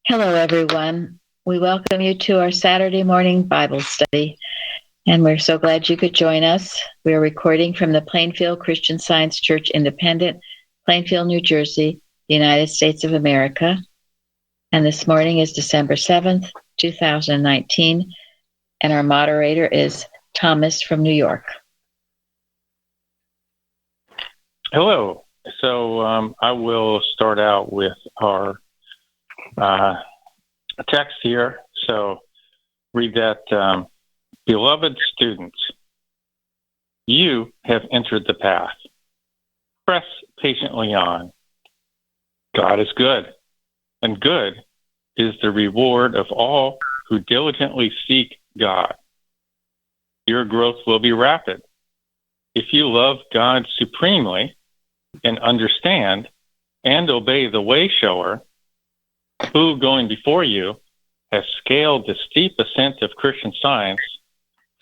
Hello, everyone. We welcome you to our Saturday morning Bible study, and we're so glad you could join us. We're recording from the Plainfield Christian Science Church Independent, Plainfield, New Jersey, the United States of America. And this morning is December 7th, 2019, and our moderator is Thomas from New York. Hello. So I will start out with our text here. So read that. Beloved students, you have entered the path. Press patiently on. God is good, and good is the reward of all who diligently seek God. Your growth will be rapid. If you love God supremely and understand and obey the way shower, who, going before you, has scaled the steep ascent of Christian Science,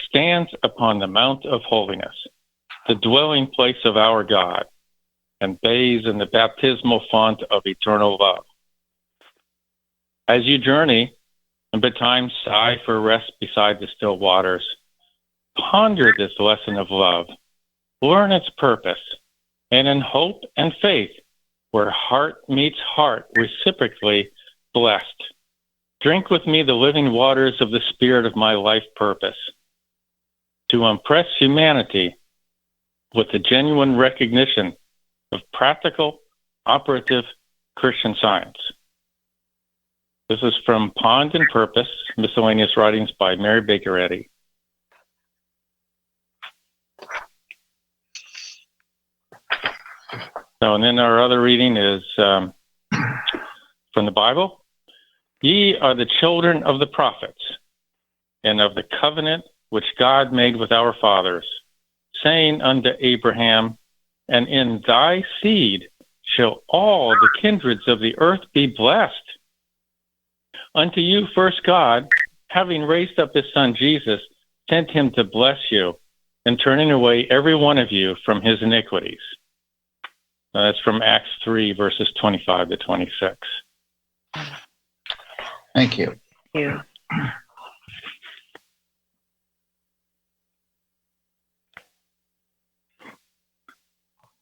stands upon the Mount of Holiness, the dwelling place of our God, and bathes in the baptismal font of eternal love. As you journey, and betimes sigh for rest beside the still waters, ponder this lesson of love, learn its purpose, and in hope and faith, where heart meets heart, reciprocally blessed. Drink with me the living waters of the spirit of my life purpose, to impress humanity with the genuine recognition of practical, operative Christian Science. This is from Pond and Purpose, Miscellaneous Writings by Mary Baker Eddy. So, and then our other reading is from the Bible. Ye are the children of the prophets, and of the covenant which God made with our fathers, saying unto Abraham, and in thy seed shall all the kindreds of the earth be blessed. Unto you first God, having raised up his Son Jesus, sent him to bless you, and turning away every one of you from his iniquities. That's from Acts 3, verses 25 to 26. Thank you. Thank you.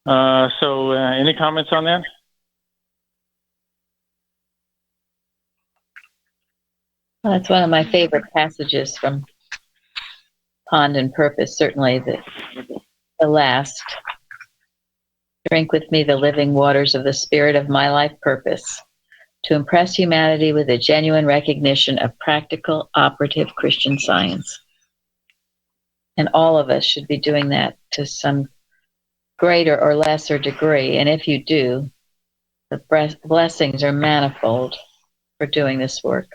Any comments on that? Well, that's one of my favorite passages from Pond and Purpose, certainly the last. Drink with me the living waters of the spirit of my life purpose, to impress humanity with a genuine recognition of practical, operative Christian Science. And all of us should be doing that to some greater or lesser degree. And if you do, the blessings are manifold for doing this work.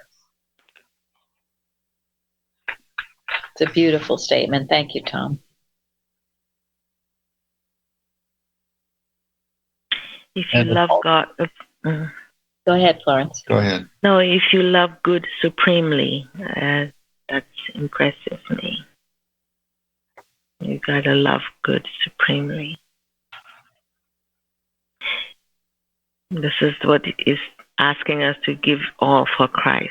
It's a beautiful statement. Thank you, Tom. If you love God... Go ahead, Florence. Go ahead. No, if you love good supremely, that impresses me. You gotta love good supremely. This is what is asking us to give all for Christ,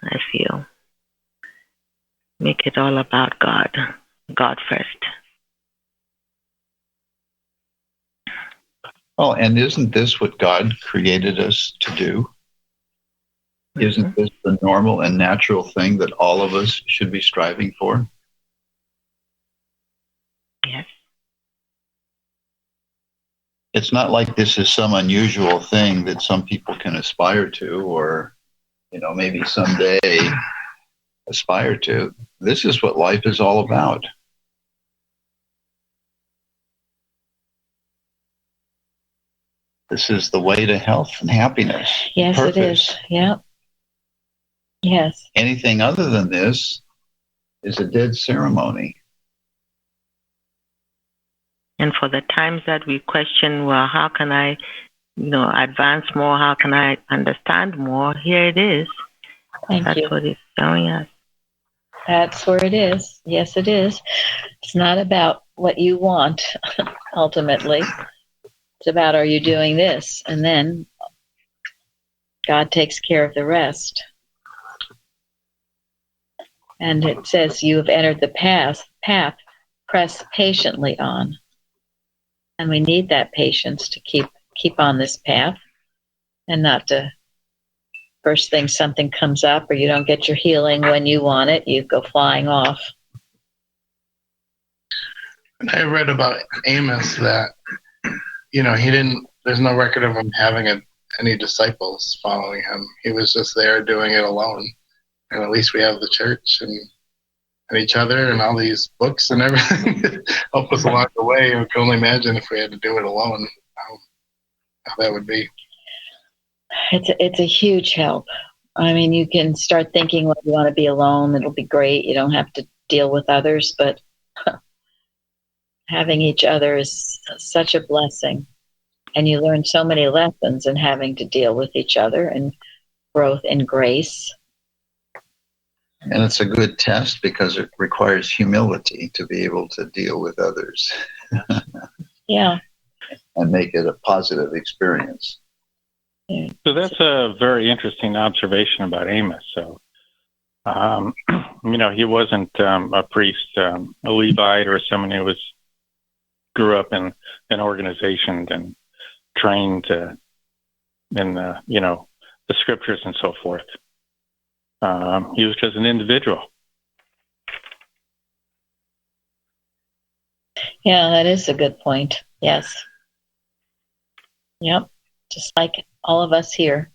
I feel. Make it all about God. God first. Oh, and isn't this what God created us to do? Mm-hmm. Isn't this the normal and natural thing that all of us should be striving for? Yes. It's not like this is some unusual thing that some people can aspire to, or, maybe someday aspire to. This is what life is all about. This is the way to health and happiness. Yes, purpose. It is. Yeah. Yes. Anything other than this is a dead ceremony. And for the times that we question, well, how can I, advance more? How can I understand more? Here it is. That's what it's showing us. That's where it is. Yes, it is. It's not about what you want, ultimately. It's about, are you doing this? And then God takes care of the rest. And it says, you have entered the path, press patiently on. And we need that patience to keep on this path and not to first thing something comes up or you don't get your healing when you want it, you go flying off. I read about Amos that, there's no record of him having any disciples following him. He was just there doing it alone. And at least we have the church and each other and all these books and everything that help us along the way. I can only imagine if we had to do it alone, how that would be. It's a huge help. I mean, you can start thinking, well, you want to be alone. It'll be great. You don't have to deal with others, but having each other is such a blessing. And you learn so many lessons in having to deal with each other and growth in grace. And it's a good test because it requires humility to be able to deal with others. Yeah. And make it a positive experience. Yeah. So that's a very interesting observation about Amos. So, he wasn't a priest, a Levite, or someone who grew up in an organization and trained in the scriptures and so forth. He was just an individual. Yeah, that is a good point. Yes. Yep. Just like all of us here.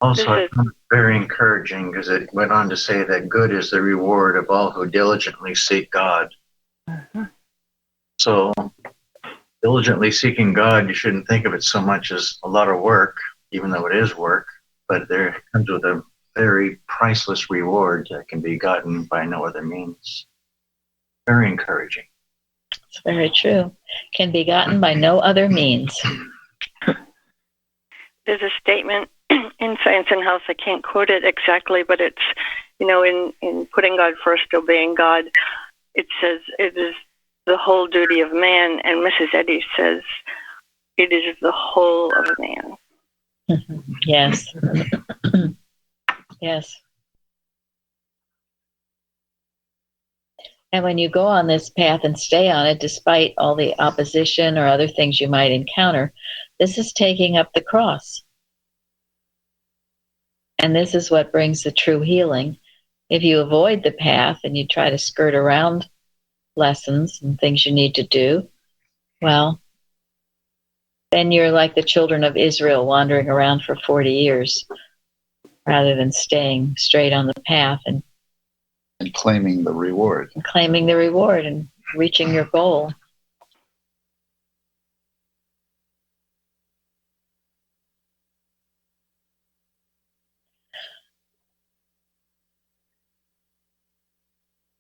Also, I found it very encouraging because it went on to say that good is the reward of all who diligently seek God. Uh-huh. So, diligently seeking God, you shouldn't think of it so much as a lot of work, even though it is work, but there comes with a very priceless reward that can be gotten by no other means. Very encouraging. It's very true. Can be gotten by no other means. There's a statement in Science and Health, I can't quote it exactly, but it's, in putting God first, obeying God, it says it is the whole duty of man, and Mrs. Eddy says it is the whole of man. Yes. Yes. And when you go on this path and stay on it, despite all the opposition or other things you might encounter, this is taking up the cross. And this is what brings the true healing. If you avoid the path and you try to skirt around lessons and things you need to do, well, then you're like the children of Israel wandering around for 40 years rather than staying straight on the path and claiming the reward. And reaching your goal.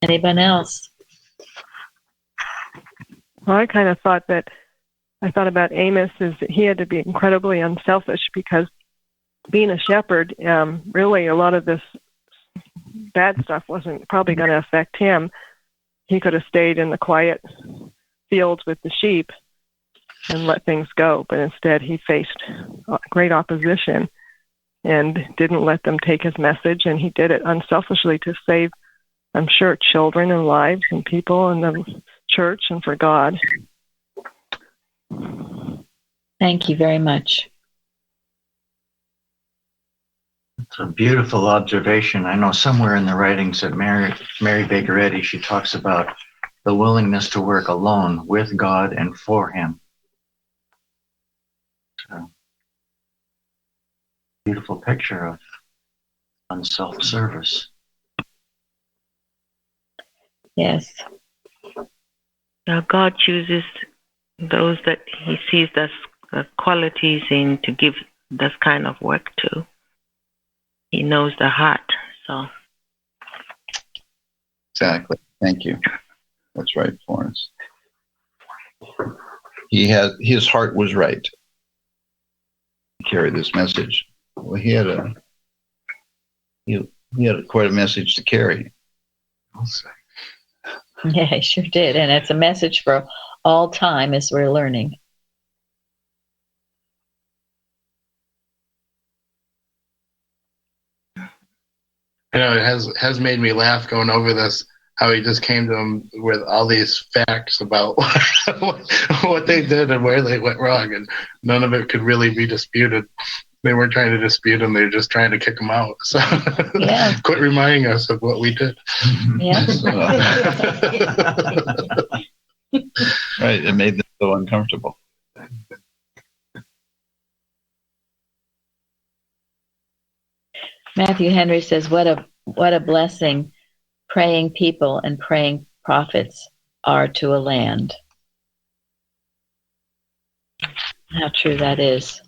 Anyone else? Well, I kind of thought about Amos is that he had to be incredibly unselfish because being a shepherd, really a lot of this bad stuff wasn't probably going to affect him. He could have stayed in the quiet fields with the sheep and let things go, but instead he faced great opposition and didn't let them take his message, and he did it unselfishly to save, I'm sure, children and lives and people and the church and for God. Thank you very much. It's a beautiful observation. I know somewhere in the writings of Mary Baker Eddy, she talks about the willingness to work alone with God and for Him. So, beautiful picture of unself-service. Yes. Now God chooses those that He sees as qualities in to give this kind of work to. He knows the heart, so. Exactly. Thank you. That's right, Florence. His heart was right to carry this message. Well, he had quite a message to carry. I'll say. Yeah, he sure did. And it's a message for all time as we're learning. I know it has made me laugh going over this. How he just came to him with all these facts about what they did and where they went wrong, and none of it could really be disputed. They weren't trying to dispute him; they were just trying to kick him out. So, Yeah. quit reminding us of what we did. Yeah. Right. It made them so uncomfortable. Matthew Henry says, what a blessing praying people and praying prophets are to a land. How true that is.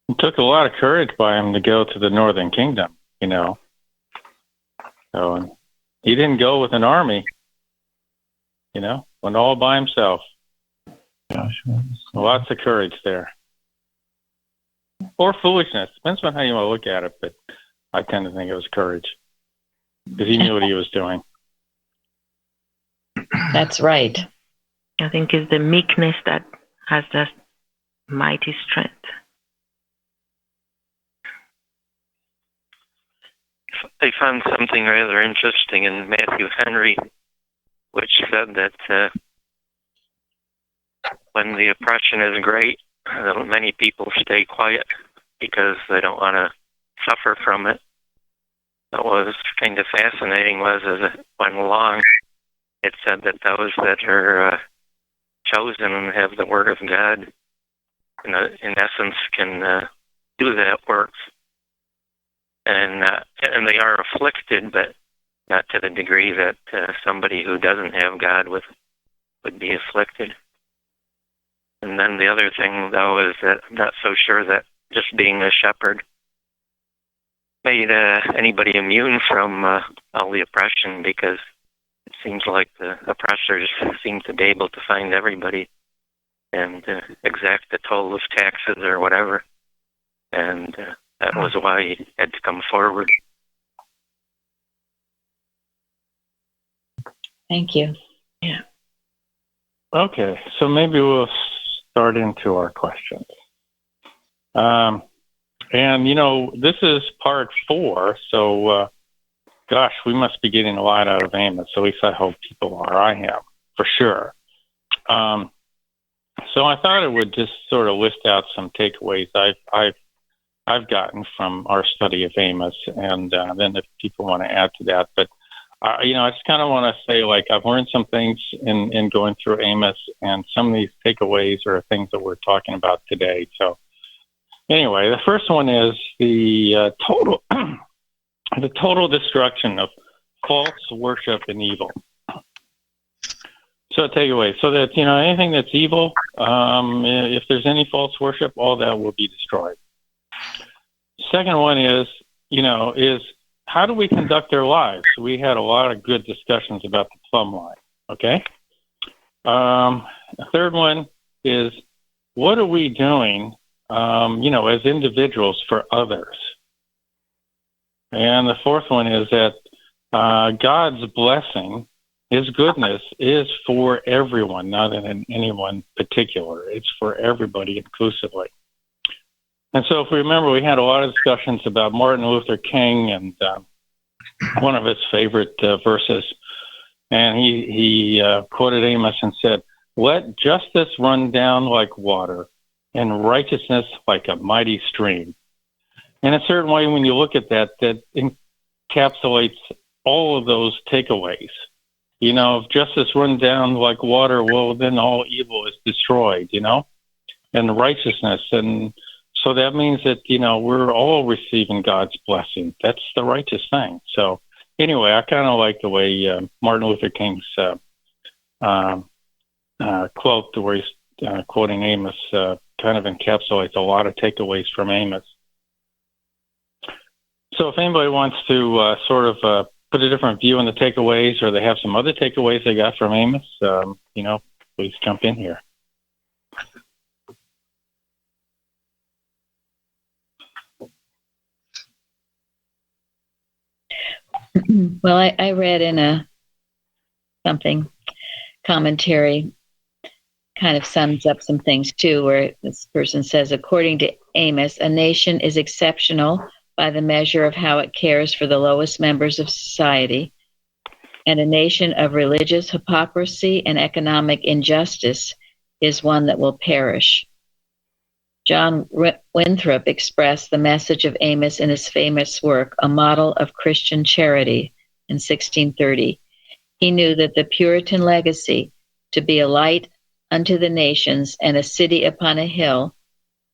It took a lot of courage by him to go to the Northern Kingdom, you know. So he didn't go with an army, you know, went all by himself. Gosh, Lots of courage there. Or foolishness. Depends on how you want to look at it, but I tend to think it was courage. Because he knew what he was doing. That's right. I think it's the meekness that has that mighty strength. I found something rather interesting in Matthew Henry, which said that when the oppression is great, many people stay quiet because they don't want to suffer from it. What was kind of fascinating was as it went along, it said that those that are chosen and have the Word of God, in essence, can do that work. And they are afflicted, but not to the degree that somebody who doesn't have God would be afflicted. And then the other thing, though, is that I'm not so sure that just being a shepherd made anybody immune from all the oppression, because it seems like the oppressors seem to be able to find everybody and exact the toll of taxes or whatever. And that was why he had to come forward. Thank you. Yeah. Okay, so maybe we'll start into our questions. And, you know, this is part 4, so, gosh, we must be getting a lot out of Amos. At least I hope people are. I am, for sure. So I thought I would just sort of list out some takeaways I've gotten from our study of Amos, and then if people want to add to that. But, you know, I just kind of want to say, like, I've learned some things in going through Amos, and some of these takeaways are things that we're talking about today. So anyway, the first one is the total destruction of false worship and evil. So takeaway, so that, you know, anything that's evil, if there's any false worship, all that will be destroyed. Second one is, you know, is how do we conduct our lives? We had a lot of good discussions about the plumb line, okay? The third one is, what are we doing, you know, as individuals for others? And the fourth one is that God's blessing, His goodness, is for everyone, not in anyone particular. It's for everybody inclusively. And so if we remember, we had a lot of discussions about Martin Luther King and one of his favorite verses. And he quoted Amos and said, "Let justice run down like water and righteousness like a mighty stream." In a certain way, when you look at that, that encapsulates all of those takeaways. You know, if justice runs down like water, well, then all evil is destroyed, you know, and righteousness. And so that means that, you know, we're all receiving God's blessing. That's the righteous thing. So anyway, I kind of like the way Martin Luther King's quote, where he's quoting Amos, kind of encapsulates a lot of takeaways from Amos. So if anybody wants to sort of put a different view on the takeaways, or they have some other takeaways they got from Amos, you know, please jump in here. Well, I read in a something commentary kind of sums up some things too, where this person says, according to Amos, a nation is exceptional by the measure of how it cares for the lowest members of society, and a nation of religious hypocrisy and economic injustice is one that will perish. John Winthrop expressed the message of Amos in his famous work, A Model of Christian Charity, in 1630. He knew that the Puritan legacy, to be a light unto the nations and a city upon a hill,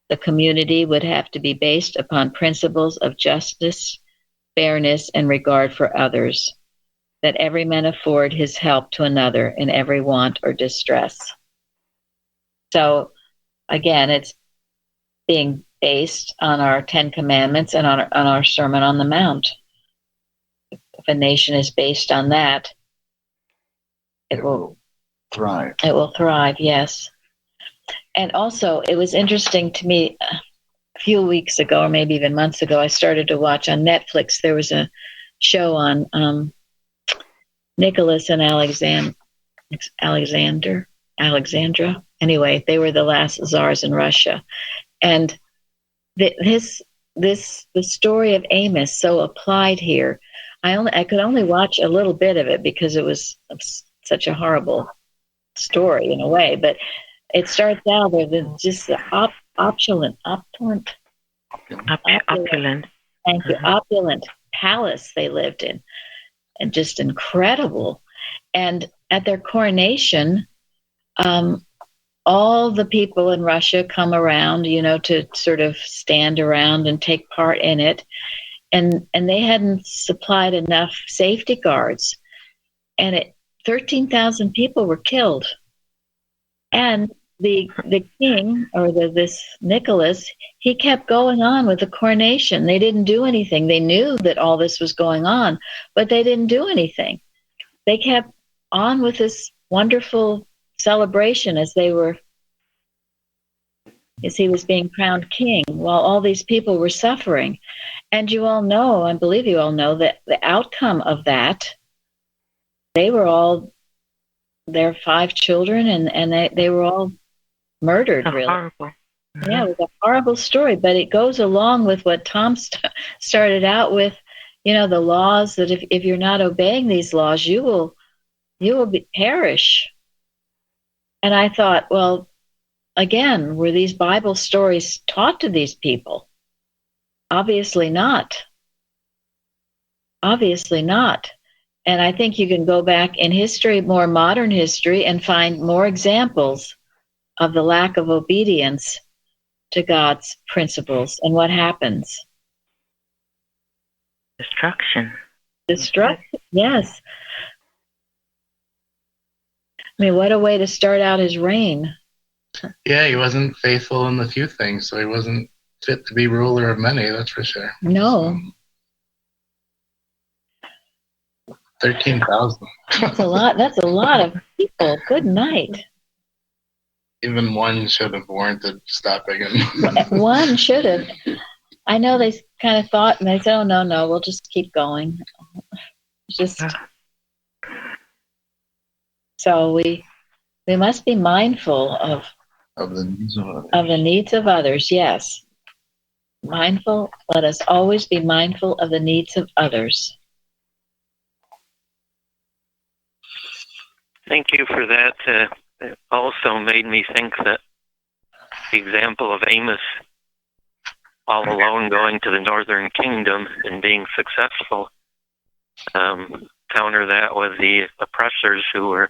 the community would have to be based upon principles of justice, fairness, and regard for others, that every man afford his help to another in every want or distress. So, again, it's being based on our 10 Commandments and on our Sermon on the Mount. If a nation is based on that, it will thrive. It will thrive, yes. And also, it was interesting to me, a few weeks ago, or maybe even months ago, I started to watch on Netflix. There was a show on Nicholas and Alexandra. Anyway, they were the last czars in Russia. And the story of Amos so applied here. I could only watch a little bit of it because it was such a horrible story in a way. But it starts out with just the opulent. Thank you, opulent palace they lived in, and just incredible. And at their coronation, all the people in Russia come around, to sort of stand around and take part in it. And they hadn't supplied enough safety guards. And 13,000 people were killed. And the king, or this Nicholas, he kept going on with the coronation. They didn't do anything. They knew that all this was going on, but they didn't do anything. They kept on with this wonderful celebration as he was being crowned king, while all these people were suffering. And you all know, I believe you all know, that the outcome of that, they were all, their 5 children, and they were all murdered, really. Horrible. Yeah, it was a horrible story, but it goes along with what Tom started out with, the laws, that if you're not obeying these laws, you will perish. And I thought, well, again, were these Bible stories taught to these people? Obviously not. Obviously not. And I think you can go back in history, more modern history, and find more examples of the lack of obedience to God's principles. And what happens? Destruction, yes. I mean, what a way to start out his reign. Yeah, he wasn't faithful in the few things, so he wasn't fit to be ruler of many, that's for sure. No. 13,000. That's a lot. That's a lot of people. Good night. Even one should have warranted stopping him. One should have. I know they kind of thought, and they said, "Oh no, we'll just keep going." So we must be mindful of the needs of others. Of the needs of others. Yes, mindful. Let us always be mindful of the needs of others. Thank you for that. It also made me think that the example of Amos all alone going to the northern kingdom and being successful, counter that with the oppressors who were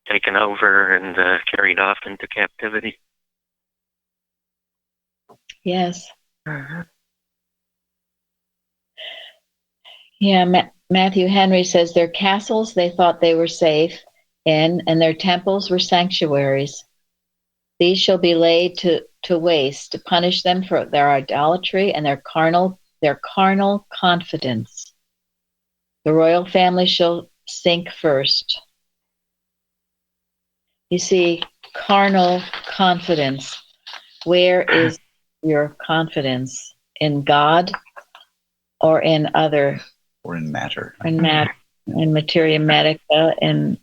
taken over and carried off into captivity. Yes. Uh-huh. Yeah, Matthew Henry says their castles they thought they were safe in, and their temples were sanctuaries. These shall be laid to waste, to punish them for their idolatry and their carnal confidence. The royal family shall sink first. You see, carnal confidence. Where is your confidence? In God or in other? Or in matter. In matter, in materia medica, in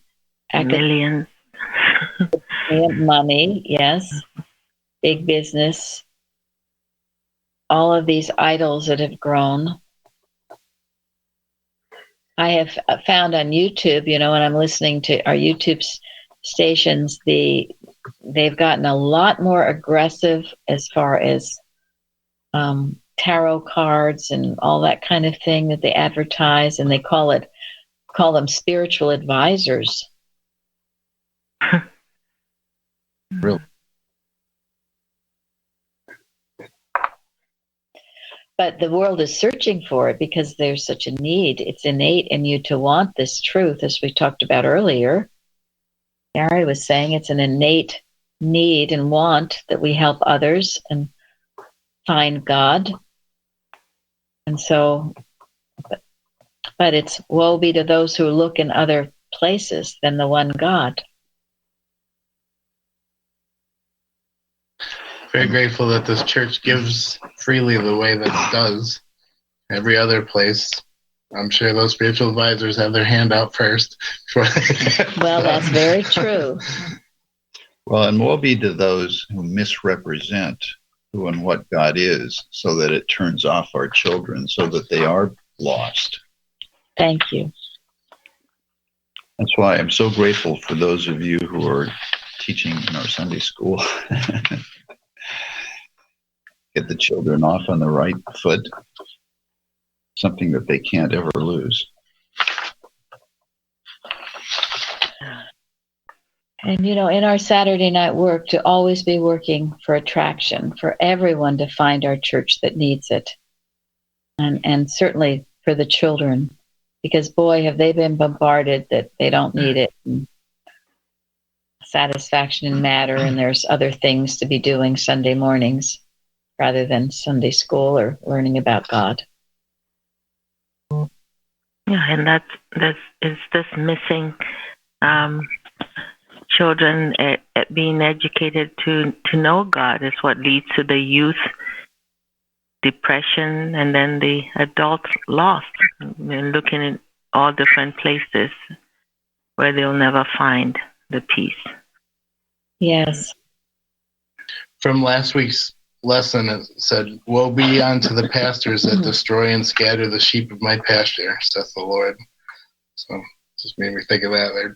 millions. money, yes, big business, all of these idols that have grown. I have found on YouTube, when I'm listening to our YouTube stations, they've gotten a lot more aggressive as far as tarot cards and all that kind of thing that they advertise, and they call them spiritual advisors. Really? But the world is searching for it because there's such a need. It's innate in you to want this truth, as we talked about earlier. Gary was saying it's an innate need and want that we help others and find God. And so, but it's woe be to those who look in other places than the one God. Very grateful that this church gives freely the way that it does. Every other place, I'm sure those spiritual advisors have their hand out first. Well, that's very true. Well, and woe be to those who misrepresent who and what God is, so that it turns off our children, so that they are lost. Thank you. That's why I'm so grateful for those of you who are teaching in our Sunday school. Get the children off on the right foot, something that they can't ever lose. And, in our Saturday night work, to always be working for attraction, for everyone to find our church that needs it. And certainly for the children, because, boy, have they been bombarded that they don't need it. And satisfaction in matter, and there's other things to be doing Sunday mornings rather than Sunday school or learning about God. Yeah, and that's this missing children being educated to know God is what leads to the youth depression, and then the adult lost and looking in all different places where they'll never find the peace. Yes. From last week's lesson, it said, "Woe be unto the pastors that destroy and scatter the sheep of my pasture," saith the Lord. So just made me think of that. They're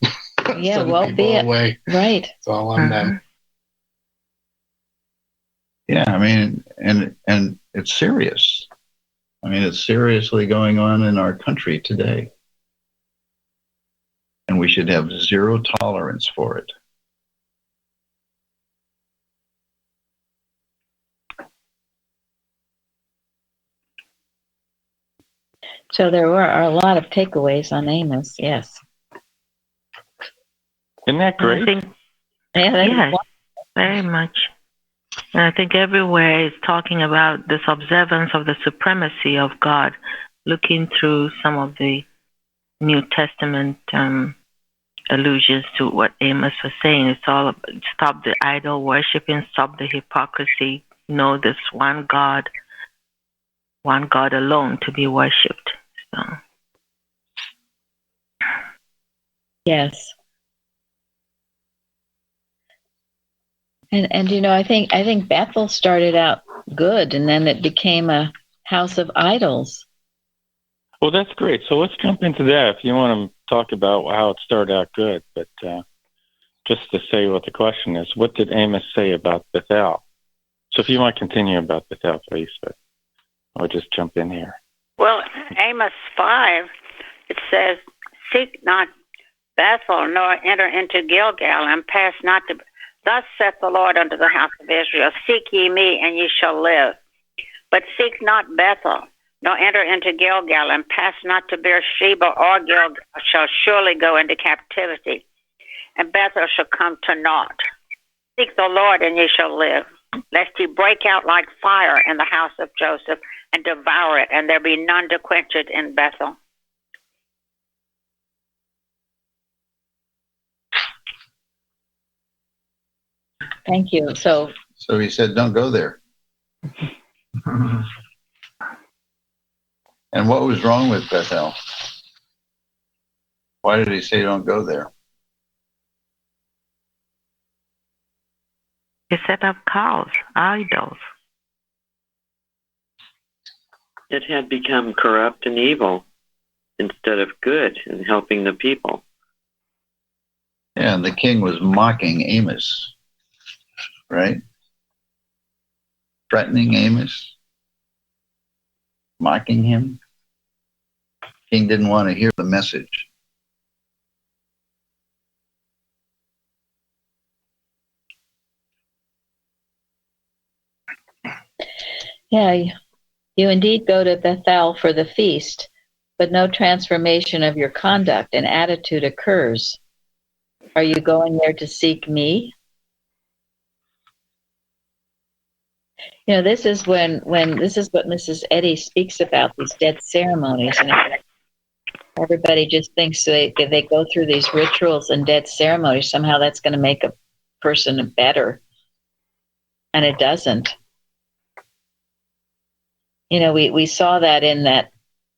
Yeah, well, be it. Away. Right. It's all on them. Yeah, I mean, and it's serious. I mean, it's seriously going on in our country today. And we should have zero tolerance for it. So there were a lot of takeaways on Amos, yes. Isn't that great? Yes, very much. And I think everywhere is talking about this observance of the supremacy of God, looking through some of the New Testament allusions to what Amos was saying. It's all about stop the idol worshiping, stop the hypocrisy, know this one God alone to be worshipped. So. Yes. And I think Bethel started out good, and then it became a house of idols. Well, that's great. So let's jump into that if you want to talk about how it started out good. But just to say what the question is, what did Amos say about Bethel? So if you want to continue about Bethel, please, but I'll just jump in here. Well, Amos 5, it says, "Seek not Bethel, nor enter into Gilgal, and pass not to... Thus saith the Lord unto the house of Israel, Seek ye me, and ye shall live. But seek not Bethel, nor enter into Gilgal, and pass not to Beersheba or Gilgal, shall surely go into captivity, and Bethel shall come to naught. Seek the Lord, and ye shall live, lest he break out like fire in the house of Joseph, and devour it, and there be none to quench it in Bethel." Thank you. So he said, don't go there. And what was wrong with Bethel? Why did he say don't go there? They set up cows, idols. It had become corrupt and evil instead of good and helping the people. Yeah, and the king was mocking Amos, right? Threatening Amos, mocking him. King didn't want to hear the message. Yeah, you indeed go to Bethel for the feast, but no transformation of your conduct and attitude occurs. Are you going there to seek me? You know, this is when this is what Mrs. Eddy speaks about, these dead ceremonies, and everybody just thinks they go through these rituals and dead ceremonies, somehow that's going to make a person better, and it doesn't. You know, we saw that in that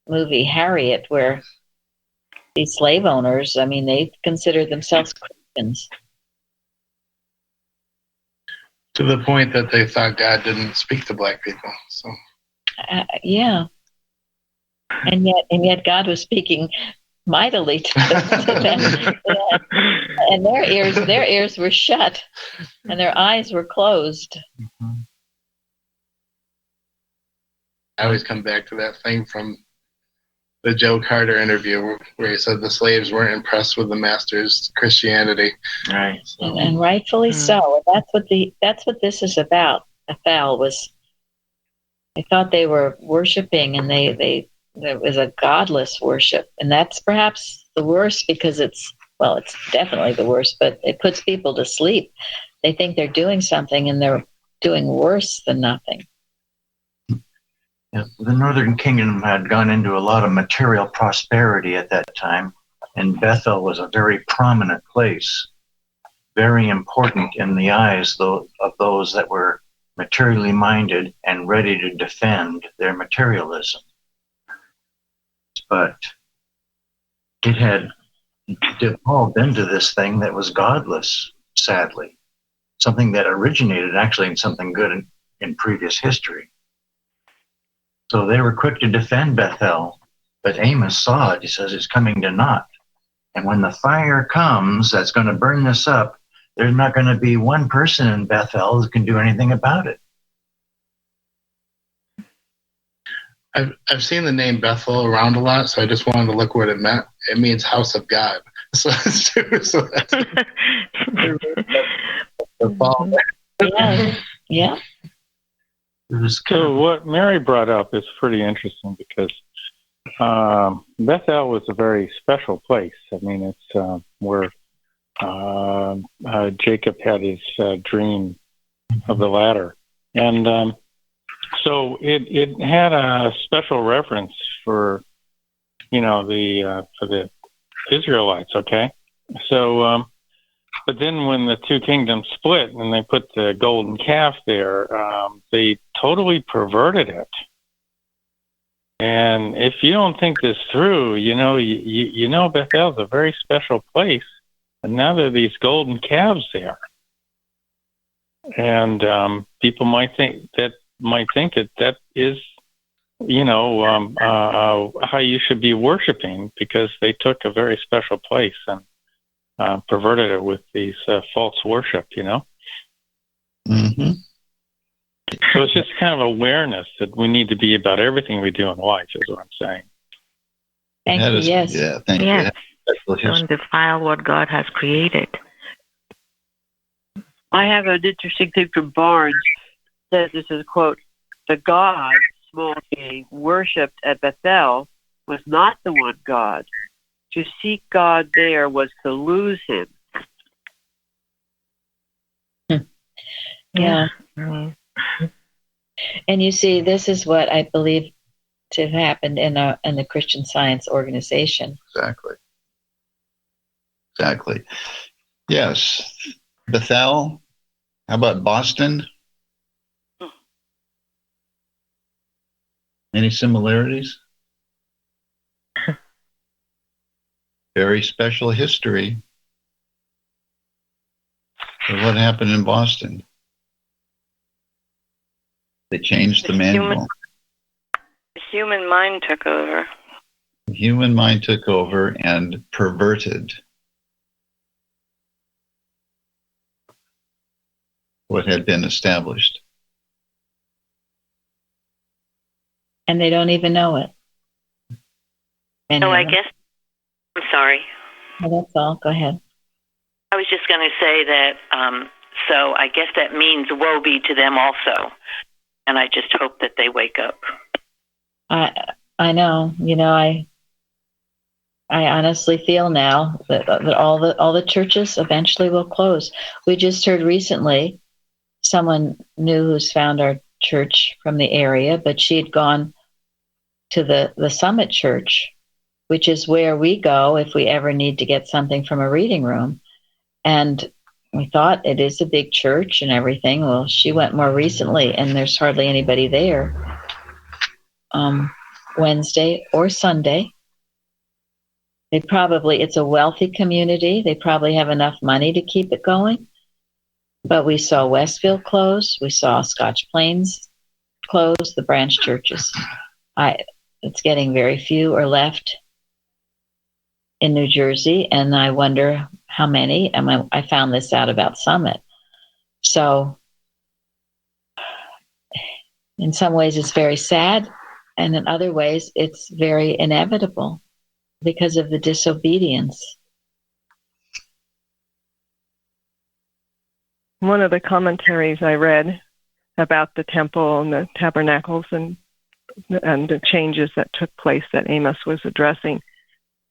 movie Harriet, where these slave owners, I mean, they considered themselves Christians. To the point that they thought God didn't speak to black people. So Yeah. And yet God was speaking mightily to them. And their ears were shut and their eyes were closed. Mm-hmm. I always come back to that thing from the Joe Carter interview where he said the slaves weren't impressed with the master's Christianity. Right. So. And rightfully so. And that's what this is about. Bethel was, I thought they were worshiping, and it was a godless worship. And that's perhaps the worst, because it's definitely the worst, but it puts people to sleep. They think they're doing something and they're doing worse than nothing. Yeah, the Northern Kingdom had gone into a lot of material prosperity at that time, and Bethel was a very prominent place, very important in the eyes of those that were materially minded and ready to defend their materialism. But it had devolved into this thing that was godless, sadly, something that originated actually in something good in previous history. So they were quick to defend Bethel, but Amos saw it. He says it's coming to naught. And when the fire comes that's going to burn this up, there's not going to be one person in Bethel who can do anything about it. I've seen the name Bethel around a lot, so I just wanted to look what it meant. It means house of God. So that's true. So that's the fall. Yeah. So what Mary brought up is pretty interesting, because Bethel was a very special place. I mean, it's where Jacob had his dream of the ladder, and so it had a special reference for the Israelites. Okay, so. But then when the two kingdoms split and they put the golden calf there, they totally perverted it. And if you don't think this through, you know Bethel's a very special place. And now there are these golden calves there. And people might think that is, how you should be worshiping, because they took a very special place and perverted it with these false worship, Mm-hmm. So it's just kind of awareness that we need to be about everything we do in life, is what I'm saying. Thank you. Yes. Yeah, thank Yes. you. Don't defile what God has created. I have an interesting thing from Barnes. It says, this is a quote, "The God, small g, worshipped at Bethel was not the one God. To seek God there was to lose him." Yeah. Mm-hmm. And you see, this is what I believe to have happened in the Christian Science organization. Exactly. Yes. Bethel. How about Boston? Any similarities? Very special history of what happened in Boston. They changed the manual. The human mind took over. The human mind took over and perverted what had been established. And they don't even know it. So I guess, I'm sorry. No, that's all. Go ahead. I was just going to say that, so I guess that means woe be to them also. And I just hope that they wake up. I know. You know, I honestly feel now that all the churches eventually will close. We just heard recently someone new who's found our church from the area, but she had gone to the Summit Church, which is where we go if we ever need to get something from a reading room. And we thought it is a big church and everything. Well, she went more recently, and there's hardly anybody there Wednesday or Sunday. It's a wealthy community. They probably have enough money to keep it going. But we saw Westfield close. We saw Scotch Plains close, the branch churches. It's getting very few are left in New Jersey, and I wonder how many. I found this out about Summit. So in some ways it's very sad, and in other ways it's very inevitable because of the disobedience. One of the commentaries I read about the temple and the tabernacles and the changes that took place that Amos was addressing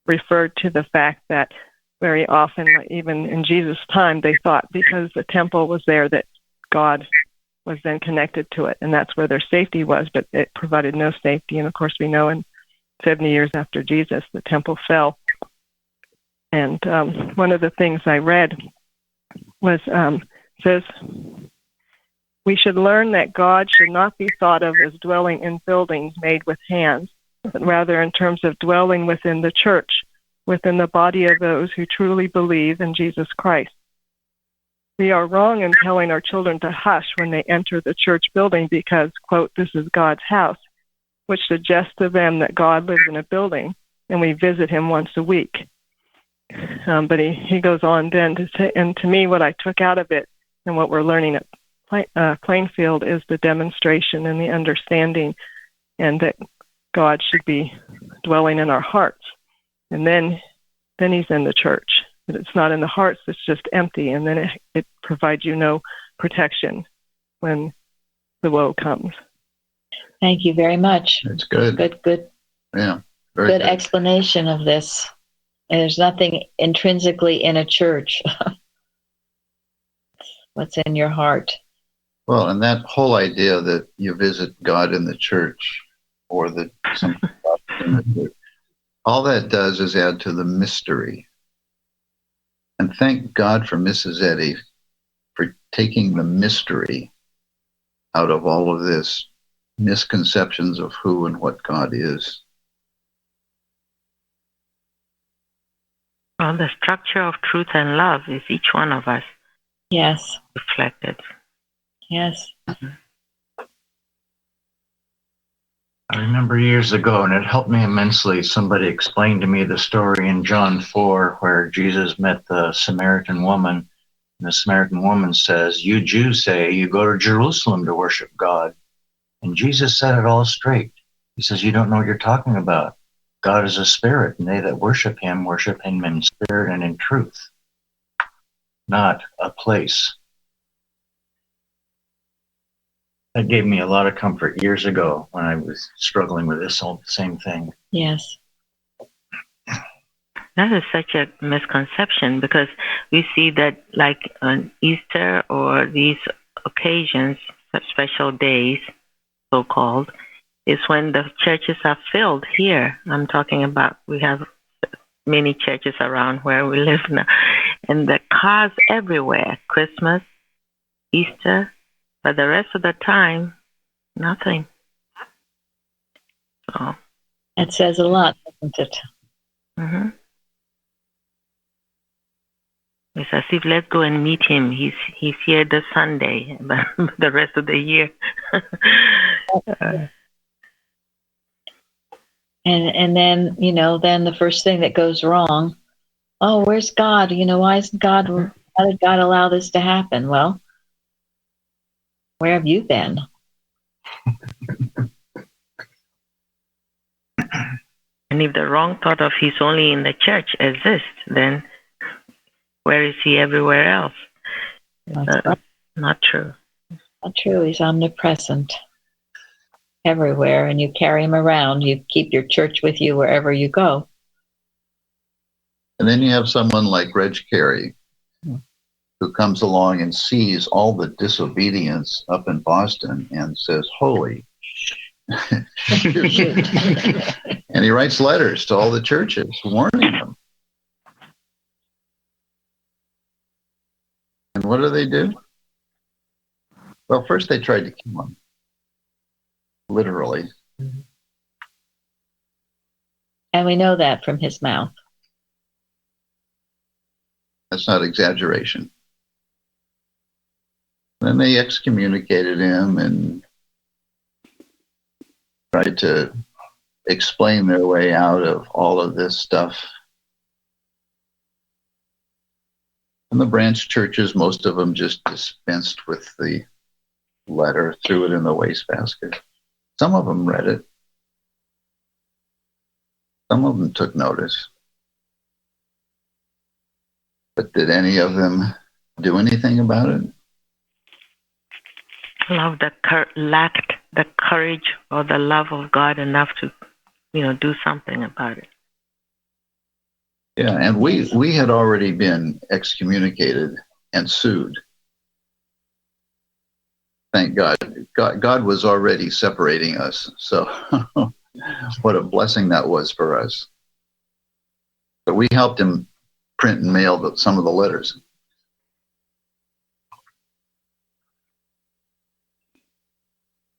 referred to the fact that very often, even in Jesus' time, they thought because the temple was there that God was then connected to it, and that's where their safety was, but it provided no safety. And of course, we know in 70 years after Jesus, the temple fell. And one of the things I read was, says, we should learn that God should not be thought of as dwelling in buildings made with hands, but rather in terms of dwelling within the church, within the body of those who truly believe in Jesus Christ. We are wrong in telling our children to hush when they enter the church building because, quote, this is God's house, which suggests to them that God lives in a building and we visit him once a week. But he goes on then to say, and to me what I took out of it and what we're learning at Plainfield is the demonstration and the understanding, and that God should be dwelling in our hearts. And then he's in the church. But it's not in the hearts, it's just empty, and then it provides you no protection when the woe comes. Thank you very much. It's good. Good. Yeah. Good explanation of this. And there's nothing intrinsically in a church. What's in your heart? Well, and that whole idea that you visit God in the church or that something in the church, all that does is add to the mystery. And thank God for Mrs. Eddy for taking the mystery out of all of this misconceptions of who and what God is. Well, the structure of truth and love is each one of us. Yes. Reflected. Yes. I remember years ago, and it helped me immensely, somebody explained to me the story in John 4 where Jesus met the Samaritan woman. And the Samaritan woman says, you Jews say you go to Jerusalem to worship God. And Jesus said it all straight. He says, you don't know what you're talking about. God is a spirit, and they that worship him in spirit and in truth, not a place. That gave me a lot of comfort years ago when I was struggling with this same thing. Yes. That is such a misconception because we see that like on Easter or these occasions, special days, so-called, is when the churches are filled here. I'm talking about, we have many churches around where we live now, and the cars everywhere, Christmas, Easter, but the rest of the time, nothing. So it says a lot, doesn't it? Mm-hmm. It's as if let's go and meet him. He's here this Sunday, but the rest of the year. And then, then the first thing that goes wrong, oh, where's God? Why did God allow this to happen? Well, where have you been? And if the wrong thought of he's only in the church exists, then where is he everywhere else? That's not true. Not true. He's omnipresent everywhere, and you carry him around. You keep your church with you wherever you go. And then you have someone like Reg Carey, who comes along and sees all the disobedience up in Boston and says, holy shoot. And he writes letters to all the churches warning them. And what do? Well, first they tried to kill him. Literally. And we know that from his mouth. That's not exaggeration. Then they excommunicated him and tried to explain their way out of all of this stuff. And the branch churches, most of them just dispensed with the letter, threw it in the wastebasket. Some of them read it. Some of them took notice. But did any of them do anything about it? Lacked the courage or the love of God enough to, do something about it. Yeah, and we had already been excommunicated and sued. Thank God. God was already separating us. So what a blessing that was for us. But we helped him print and mail some of the letters.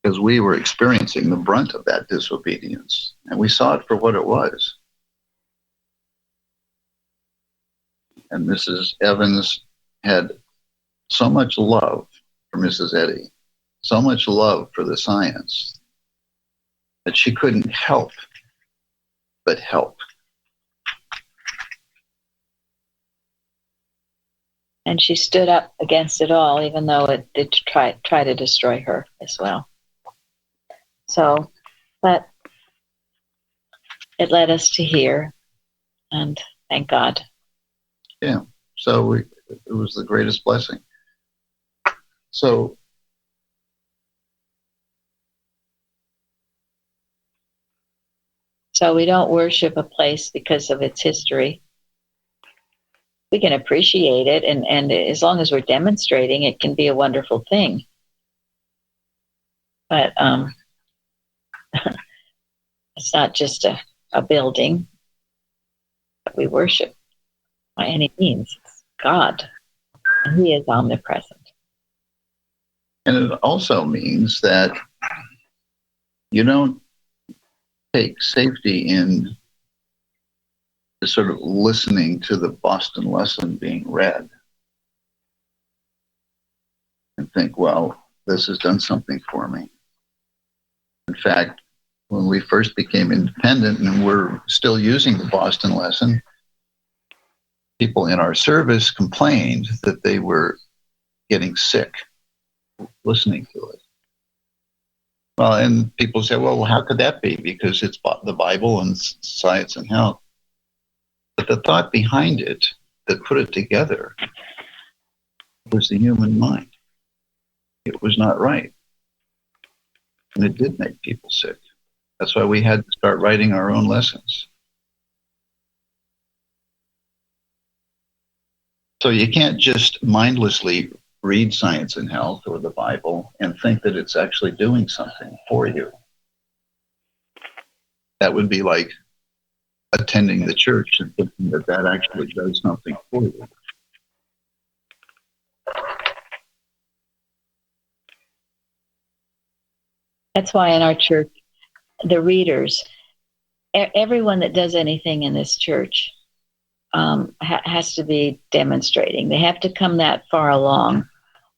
Because we were experiencing the brunt of that disobedience. And we saw it for what it was. And Mrs. Evans had so much love for Mrs. Eddy, so much love for the science, that she couldn't help but help. And she stood up against it all, even though it did try to destroy her as well. So, but it led us to here, and thank God. Yeah, so it was the greatest blessing. So we don't worship a place because of its history. We can appreciate it, and as long as we're demonstrating, it can be a wonderful thing. But it's not just a building that we worship by any means. It's God, and He is omnipresent. And it also means that you don't take safety in the sort of listening to the Boston lesson being read and think, well, this has done something for me. In fact, when we first became independent and we're still using the Boston lesson, people in our service complained that they were getting sick listening to it. Well, and people say, well, how could that be? Because it's the Bible and science and health. But the thought behind it that put it together was the human mind. It was not right. And it did make people sick. That's why we had to start writing our own lessons. So you can't just mindlessly read Science and Health or the Bible and think that it's actually doing something for you. That would be like attending the church and thinking that that actually does something for you. That's why in our church, the readers, everyone that does anything in this church has to be demonstrating. They have to come that far along.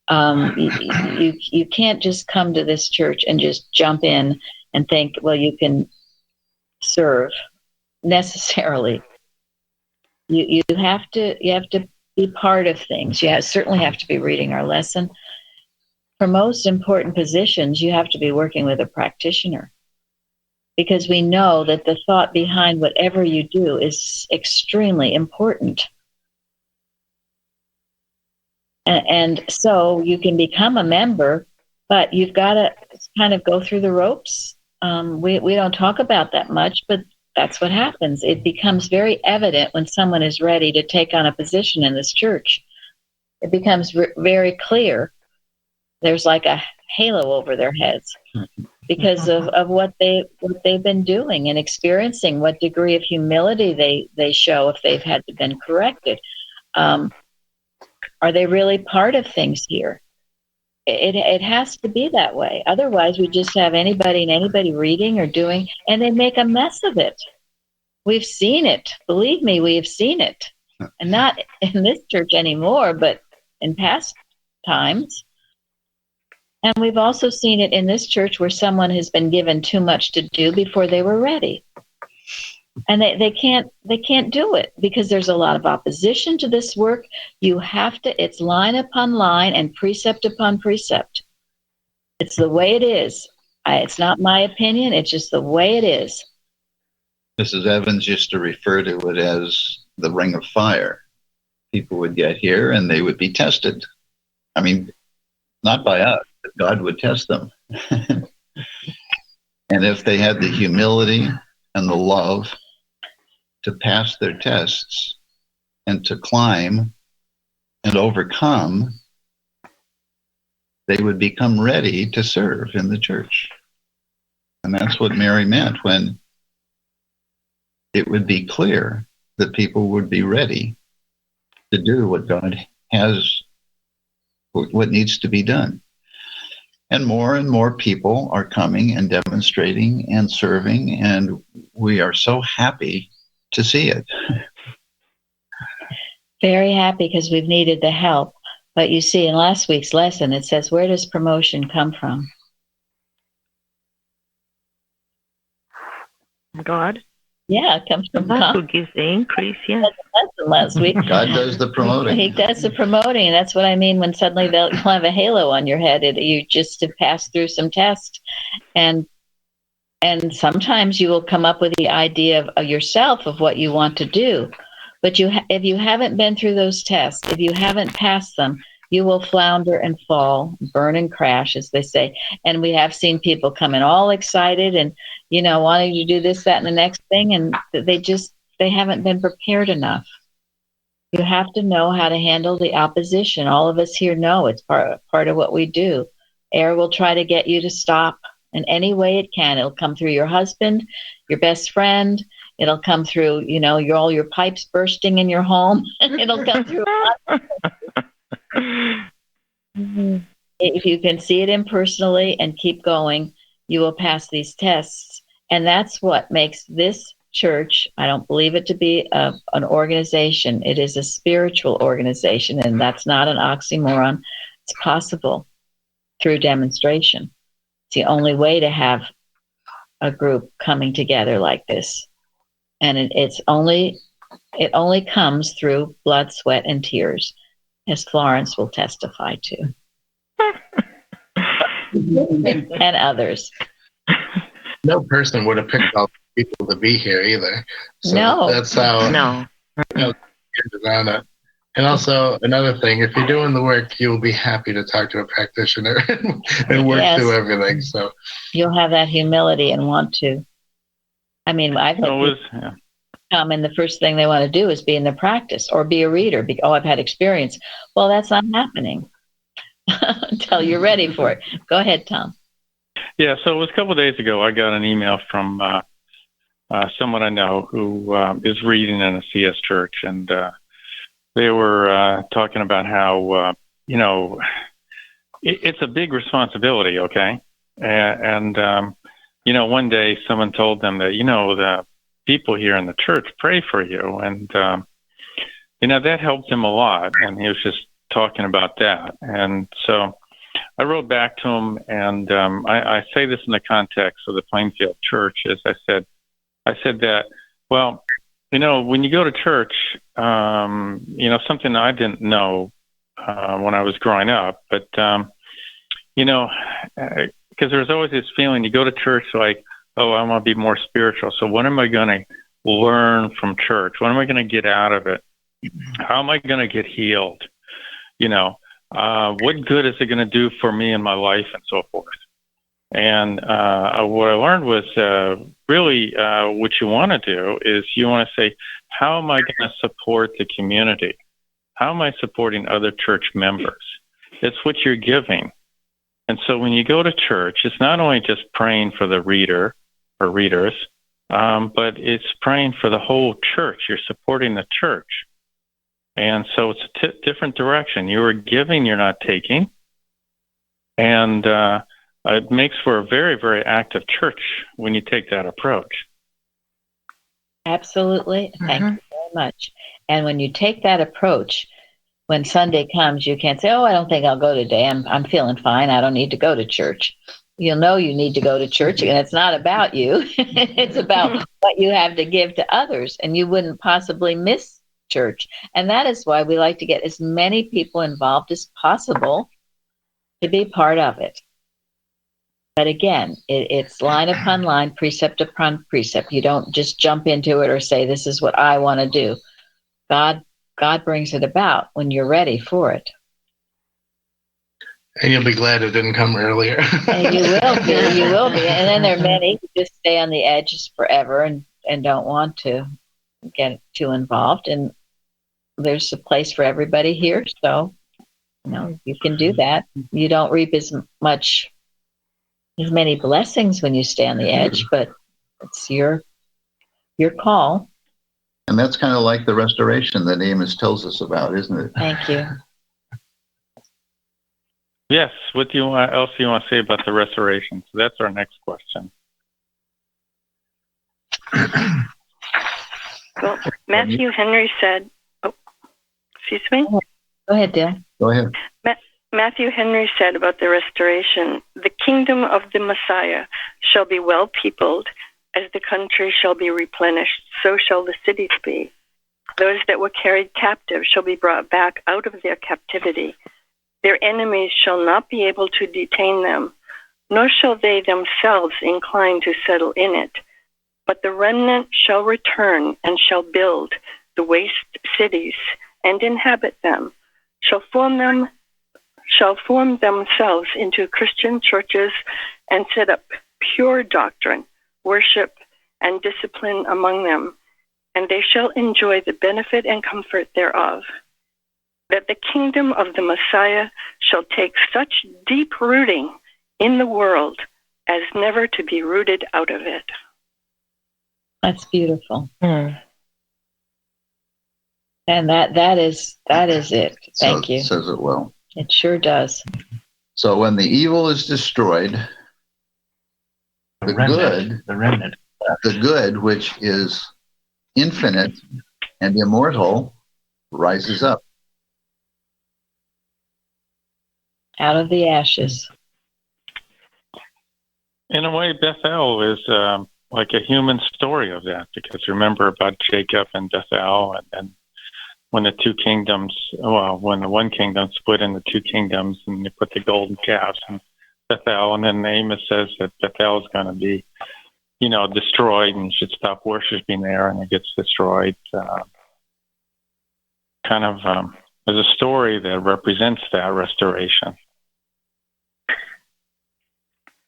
You can't just come to this church and just jump in and think, well, you can serve necessarily. You have to be part of things. You certainly have to be reading our lesson. For most important positions, you have to be working with a practitioner, because we know that the thought behind whatever you do is extremely important. And so you can become a member, but you've got to kind of go through the ropes. We don't talk about that much, but that's what happens. It becomes very evident when someone is ready to take on a position in this church. It becomes very clear. There's like a halo over their heads because of what they've been doing and experiencing, what degree of humility they show if they've had been corrected. Are they really part of things here? It has to be that way. Otherwise, we just have anybody reading or doing, and they make a mess of it. We've seen it. Believe me, we have seen it. And not in this church anymore, but in past times. And we've also seen it in this church where someone has been given too much to do before they were ready. And they can't do it because there's a lot of opposition to this work. You have to, it's line upon line and precept upon precept. It's the way it is. It's not my opinion. It's just the way it is. Mrs. Evans used to refer to it as the ring of fire. People would get here and they would be tested. I mean, not by us, but God would test them. And if they had the humility and the love to pass their tests and to climb and overcome, they would become ready to serve in the church. And that's what Mary meant when it would be clear that people would be ready to do what God has, what needs to be done. And more people are coming and demonstrating and serving, and we are so happy to see it. Very happy because we've needed the help. But you see, in last week's lesson, it says, where does promotion come from? God. Yeah, it comes from God God. who gives the increase, yeah. Last week. God does the promoting. He does the promoting, and that's what I mean when suddenly you'll have a halo on your head. You just have passed through some tests, and sometimes you will come up with the idea of yourself of what you want to do. But if you haven't been through those tests, if you haven't passed them, you will flounder and fall, burn and crash, as they say. And we have seen people come in all excited and, wanting to do this, that, and the next thing, and they haven't been prepared enough. You have to know how to handle the opposition. All of us here know it's part of what we do. Air will try to get you to stop in any way it can. It'll come through your husband, your best friend. It'll come through, all your pipes bursting in your home. It'll come through. If you can see it impersonally and keep going, you will pass these tests. And that's what makes this church, I don't believe it to be an organization. It is a spiritual organization, and that's not an oxymoron. It's possible through demonstration. It's the only way to have a group coming together like this. And it only comes through blood, sweat, and tears, as Florence will testify to. And others. No person would have picked all the people to be here either. So no. That's how. No. On it. And also, another thing, if you're doing the work, you'll be happy to talk to a practitioner and work through everything. So you'll have that humility and want to. I mean, I've had people come and the first thing they want to do is be in the practice or be a reader. I've had experience. Well, that's not happening until you're ready for it. Go ahead, Tom. Yeah, so it was a couple of days ago. I got an email from someone I know who is reading in a CS church, and they were talking about how it's a big responsibility. Okay, and one day someone told them that the people here in the church pray for you, and that helped him a lot. And he was just talking about that. And so I wrote back to him, and I say this in the context of the Plainfield Church. As I said that, well, when you go to church, something I didn't know when I was growing up, but, because there's always this feeling you go to church like, oh, I want to be more spiritual. So what am I going to learn from church? What am I going to get out of it? How am I going to get healed? What good is it going to do for me in my life and so forth? And what I learned was really what you want to do is you want to say, how am I going to support the community? How am I supporting other church members? It's what you're giving. And so when you go to church, it's not only just praying for the reader or readers, but it's praying for the whole church. You're supporting the church. And so it's a different direction. You are giving, you're not taking. And it makes for a very, very active church when you take that approach. Absolutely. Thank you very much. And when you take that approach, when Sunday comes, you can't say, oh, I don't think I'll go today. I'm feeling fine. I don't need to go to church. You'll know you need to go to church, and it's not about you. It's about what you have to give to others, and you wouldn't possibly miss church. And that is why we like to get as many people involved as possible to be part of it. But again, it's line upon line, precept upon precept. You don't just jump into it or say, this is what I want to do. God brings it about when you're ready for it. And you'll be glad it didn't come earlier. And you will be. And then there are many who just stay on the edges forever and don't want to get too involved. And there's a place for everybody here. So, you can do that. You don't reap as many blessings when you stay on the edge, but it's your call. And that's kind of like the restoration that Amos tells us about, isn't it? Thank you. Yes. What else do you want to say about the restoration? So that's our next question. Well, Matthew Henry said, excuse me? Go ahead, Dale. Go ahead. Matthew Henry said about the restoration, the kingdom of the Messiah shall be well peopled. As the country shall be replenished, so shall the cities be. Those that were carried captive shall be brought back out of their captivity. Their enemies shall not be able to detain them, nor shall they themselves incline to settle in it. But the remnant shall return and shall build the waste cities and inhabit them, shall form themselves into Christian churches and set up pure doctrine, worship, and discipline among them, and they shall enjoy the benefit and comfort thereof. That the kingdom of the Messiah shall take such deep rooting in the world as never to be rooted out of it. That's beautiful. And that is it. Thank you. It says it well. It sure does. So when the evil is destroyed, the remnant, the good, which is infinite and immortal, rises up out of the ashes. In a way, Bethel is like a human story of that, because remember about Jacob and Bethel, and when the one kingdom split into two kingdoms, and they put the golden calves in Bethel, and then Amos says that Bethel is going to be, destroyed and should stop worshiping there, and it gets destroyed. As a story that represents that restoration.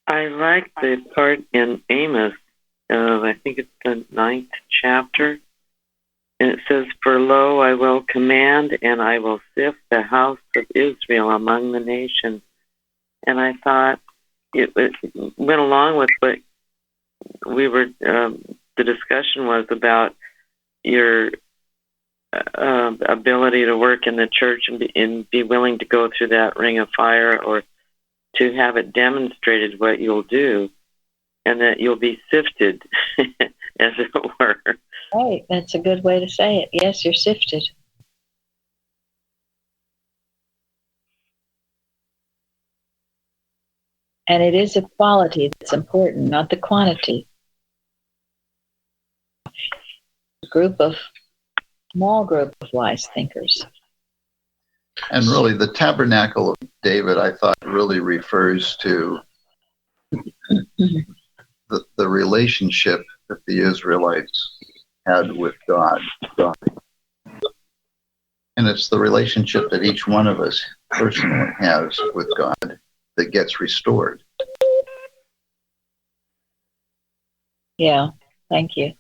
I like the part in Amos, I think it's the 9th chapter, and it says, "For lo, I will command, and I will sift the house of Israel among the nations." And I thought it went along with what we were, the discussion was about your ability to work in the church and be willing to go through that ring of fire, or to have it demonstrated what you'll do, and that you'll be sifted, as it were. Right, that's a good way to say it. Yes, you're sifted. And it is a quality that's important, not the quantity. Small group of wise thinkers. And really, the tabernacle of David, I thought, really refers to the relationship that the Israelites had with God. And it's the relationship that each one of us personally has with God that gets restored. Yeah, thank you.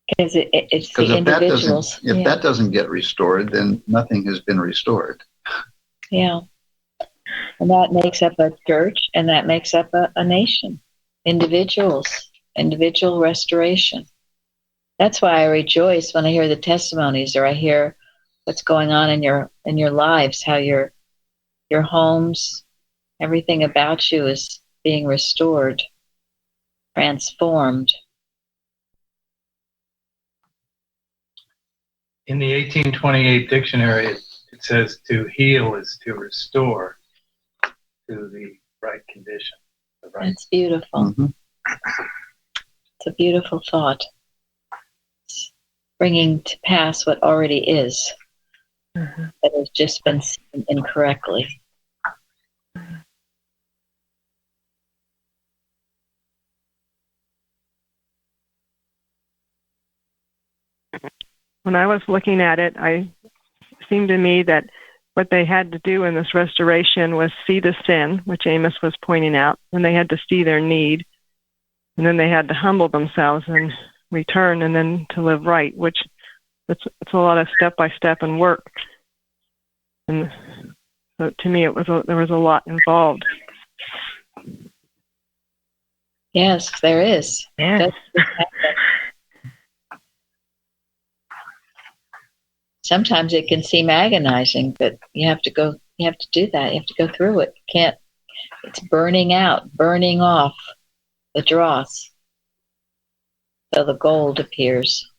Because it's the individuals. If that doesn't get restored, then nothing has been restored. Yeah. And that makes up a church, and that makes up a nation. Individual restoration. That's why I rejoice when I hear the testimonies, or I hear what's going on in your lives, how your homes, everything about you is being restored, transformed. In the 1828 dictionary, it says to heal is to restore to the right condition. That's beautiful. Mm-hmm. It's a beautiful thought. It's bringing to pass what already is, that has just been seen incorrectly. When I was looking at it, it seemed to me that what they had to do in this restoration was see the sin, which Amos was pointing out, and they had to see their need, and then they had to humble themselves and return, and then to live right, which it's a lot of step-by-step and work. And so to me, there was a lot involved. Yes, there is. Yeah. Sometimes it can seem agonizing, but you have to do that. You have to go through it. It's burning off the dross, so the gold appears.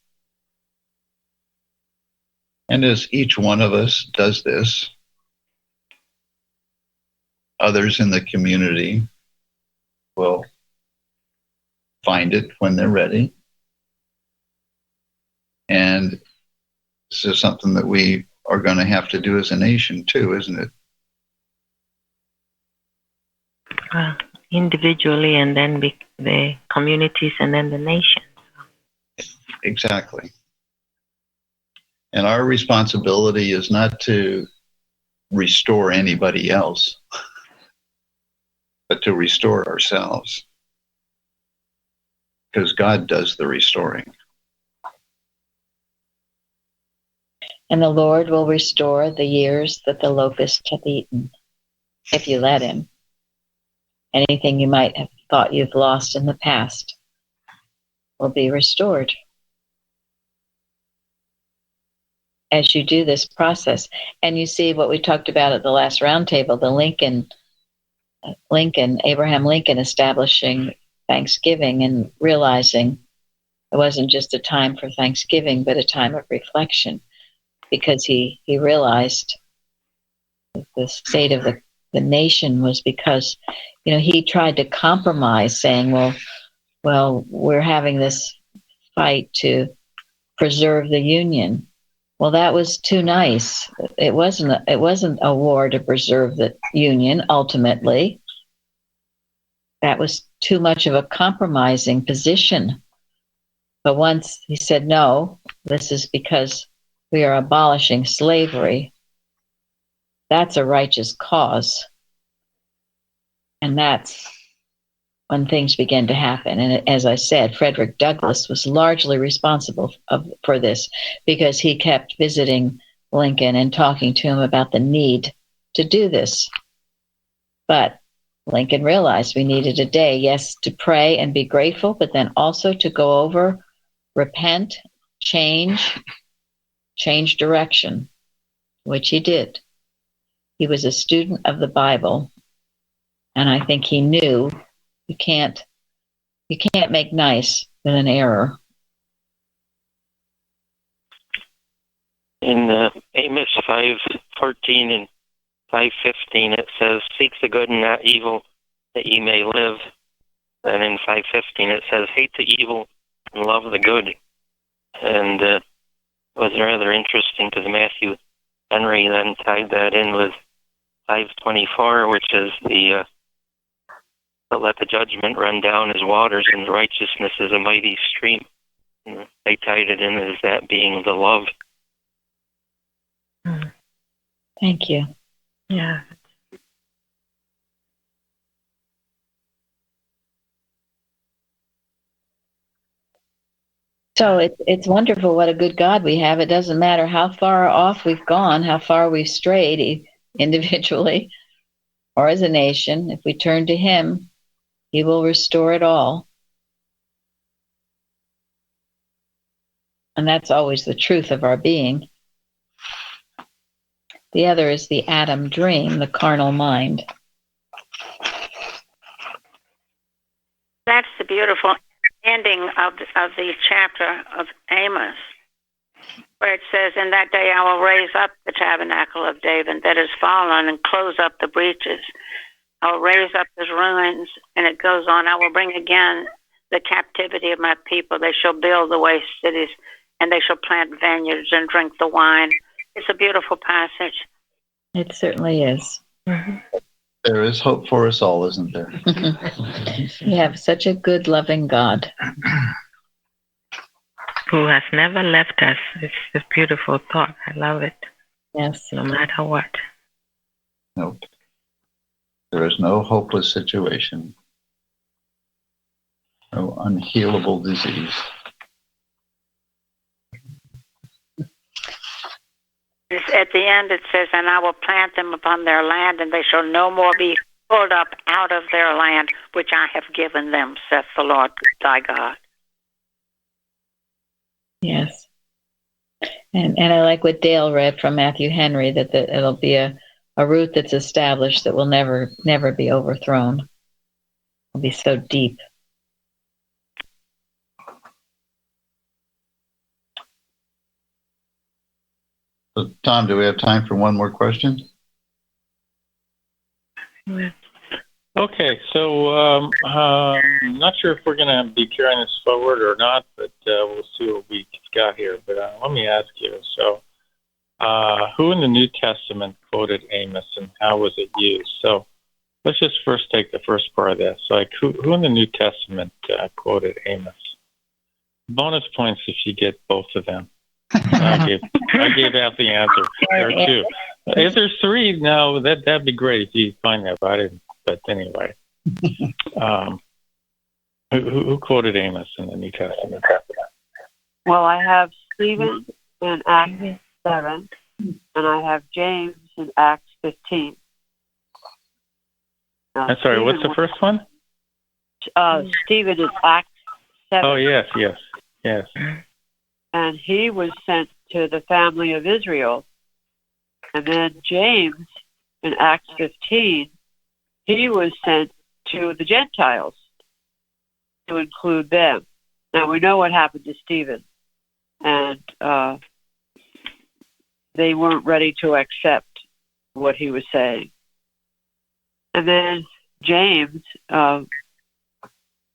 And as each one of us does this, others in the community will find it when they're ready. And this is something that we are going to have to do as a nation too, isn't it? Individually, and then the communities, and then the nation. Exactly. And our responsibility is not to restore anybody else, but to restore ourselves. Because God does the restoring. And the Lord will restore the years that the locust hath eaten, if you let him. Anything you might have thought you've lost in the past will be restored as you do this process. And you see what we talked about at the last roundtable, the Abraham Lincoln establishing Thanksgiving and realizing it wasn't just a time for Thanksgiving, but a time of reflection, because he realized the state of the nation was because, he tried to compromise, saying, well, we're having this fight to preserve the Union. Well, that was too nice. It wasn't a war to preserve the Union, ultimately. That was too much of a compromising position. But once he said, no, this is because we are abolishing slavery, that's a righteous cause. And that's when things began to happen. And as I said, Frederick Douglass was largely responsible for this, because he kept visiting Lincoln and talking to him about the need to do this. But Lincoln realized we needed a day, yes, to pray and be grateful, but then also to go over, repent, change direction, which he did. He was a student of the Bible, and I think he knew you can't make nice with an error. In Amos 5:14 and 5:15 it says, "Seek the good and not evil, that ye may live." And in 5:15 it says, "Hate the evil and love the good." And it was rather interesting because Matthew Henry then tied that in with 5:24, which is the "But let the judgment run down as waters, and righteousness is a mighty stream." And they tied it in as that being the love. Thank you. Yeah. So it's wonderful what a good God we have. It doesn't matter how far off we've gone, how far we've strayed individually or as a nation. If we turn to Him, He will restore it all. And that's always the truth of our being. The other is the Adam dream, the carnal mind. That's the beautiful ending of the chapter of Amos, where it says, "In that day I will raise up the tabernacle of David that is fallen and close up the breaches. I will raise up his ruins," and it goes on, "I will bring again the captivity of my people. They shall build the waste cities, and they shall plant vineyards and drink the wine." It's a beautiful passage. It certainly is. There is hope for us all, isn't there? We have such a good, loving God. Who has never left us. It's a beautiful thought. I love it. Yes. No matter what. Nope. There is no hopeless situation, no unhealable disease. At the end it says, "And I will plant them upon their land, and they shall no more be pulled up out of their land, which I have given them, saith the Lord thy God." Yes. And I like what Dale read from Matthew Henry, that it'll be a root that's established that will never be overthrown. It'll be so deep. So, Tom, do we have time for one more question? Okay, so I'm not sure if we're going to be carrying this forward or not, but we'll see what we got here. But let me ask you, so who in the New Testament quoted Amos and how was it used? So let's just first take the first part of this. Like, who in the New Testament quoted Amos? Bonus points if you get both of them. I gave out the answer. There are two. If there's three, no, that'd be great if you find that, but I didn't. But anyway, who quoted Amos in the New Testament? Well, I have Stephen in Acts 7, and I have James in Acts 15. I'm sorry, what's the first one? Stephen in Acts 7. Oh, yes. And he was sent to the family of Israel. And then James in Acts 15, he was sent to the Gentiles to include them. Now, we know what happened to Stephen. And they weren't ready to accept what he was saying. And then James,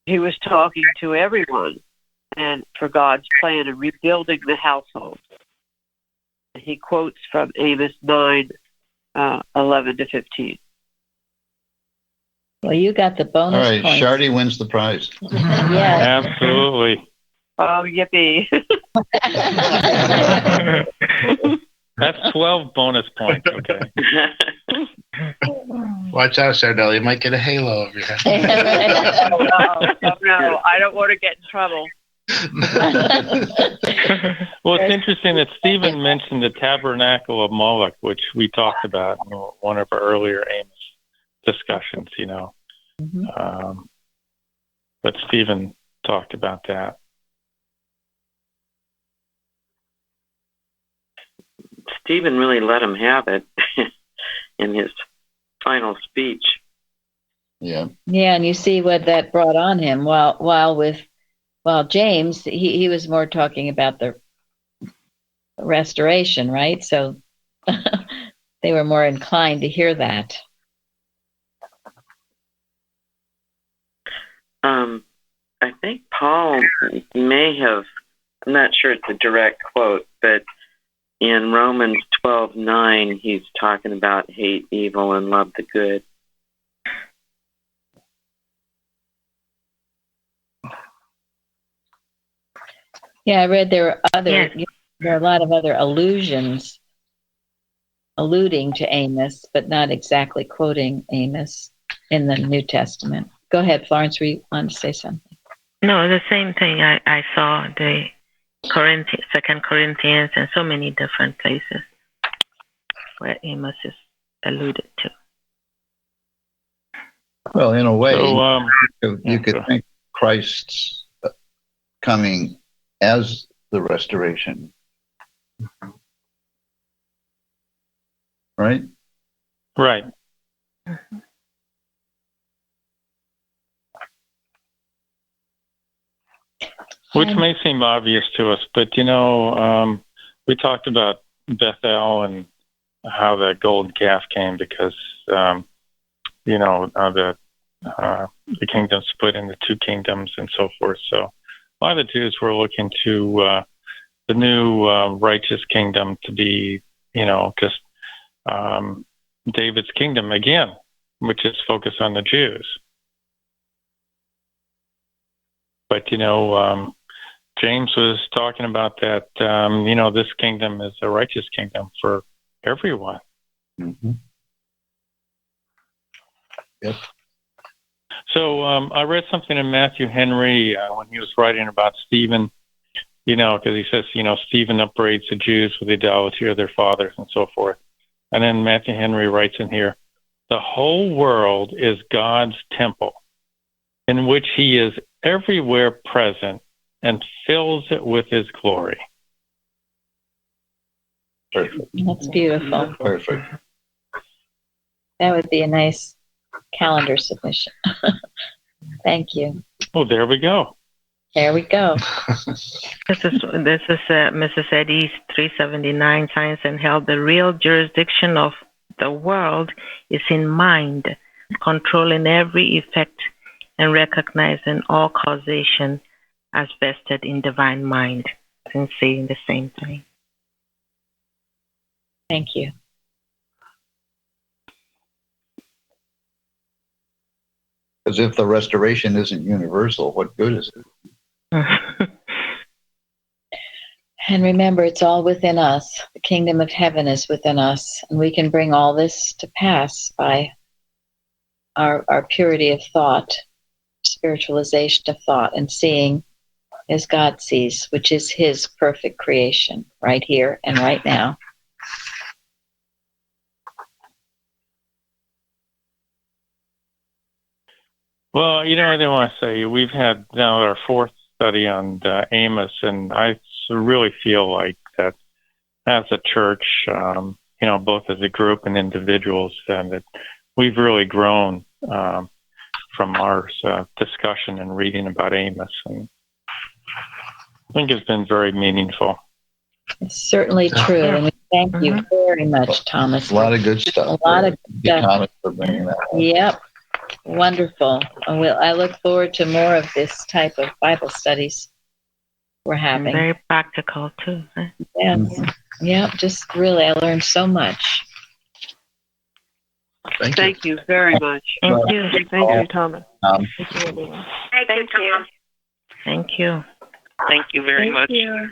he was talking to everyone and for God's plan and rebuilding the household. He quotes from Amos 9, 11 to 15. Well, you got the bonus All right, points. Shardy wins the prize. Yeah. Absolutely. Oh, yippee. That's 12 bonus points, okay? Watch out, Chardell. You might get a halo over your head. No, I don't want to get in trouble. Well, it's interesting that Stephen mentioned the tabernacle of Moloch, which we talked about in one of our earlier Amos discussions, you know. Mm-hmm. But Stephen talked about that. Stephen really let him have it in his final speech. Yeah. Yeah, and you see what that brought on him. While James, he was more talking about the restoration, right? So they were more inclined to hear that. I think Paul may have, I'm not sure it's a direct quote, but in Romans 12:9, he's talking about hate evil and love the good. Yeah, I read there are a lot of other allusions alluding to Amos, but not exactly quoting Amos in the New Testament. Go ahead, Florence, were you want to say something? No, the same thing. I saw the Second Corinthians and so many different places where Amos is alluded to. Well, in a way, So, you could think Christ's coming as the restoration, right? right. Which may seem obvious to us, but we talked about Bethel and how the golden calf came because the kingdom split into two kingdoms and so forth. So a lot of the Jews were looking to the new righteous kingdom to be, just David's kingdom again, which is focused on the Jews. But James was talking about that, this kingdom is a righteous kingdom for everyone. Mm-hmm. Yep. So I read something in Matthew Henry when he was writing about Stephen, because he says, Stephen upbraids the Jews with the idolatry of their fathers and so forth. And then Matthew Henry writes in here, the whole world is God's temple in which he is everywhere present and fills it with his glory. Perfect. That's beautiful. Perfect. That would be a nice calendar submission. Thank you. Oh, there we go. There we go. This is Mrs. Eddy's 379 Science and Health. The real jurisdiction of the world is in mind, controlling every effect and recognizing all causation as vested in divine mind, and saying the same thing. Thank you. Because if the restoration isn't universal, what good is it? And remember, it's all within us. The kingdom of heaven is within us, and we can bring all this to pass by our purity of thought, spiritualization of thought, and seeing as God sees, which is his perfect creation right here and right now. Well, I didn't want to say, we've had now our fourth study on Amos, and I really feel like that as a church, both as a group and individuals, and that we've really grown from our discussion and reading about Amos. And I think it's been very meaningful. It's certainly true. And we thank you very much, Thomas. A lot of good stuff. A lot of stuff. Thomas for bringing that up. Yep. Wonderful. And I look forward to more of this type of Bible studies we're having. Very practical, too. Huh? Yes. Mm-hmm. Yep. Just really, I learned so much. Thank you very much. Thank you. Thank you, Thomas. Thank you, Tom. Thank you. Thank you very much. You.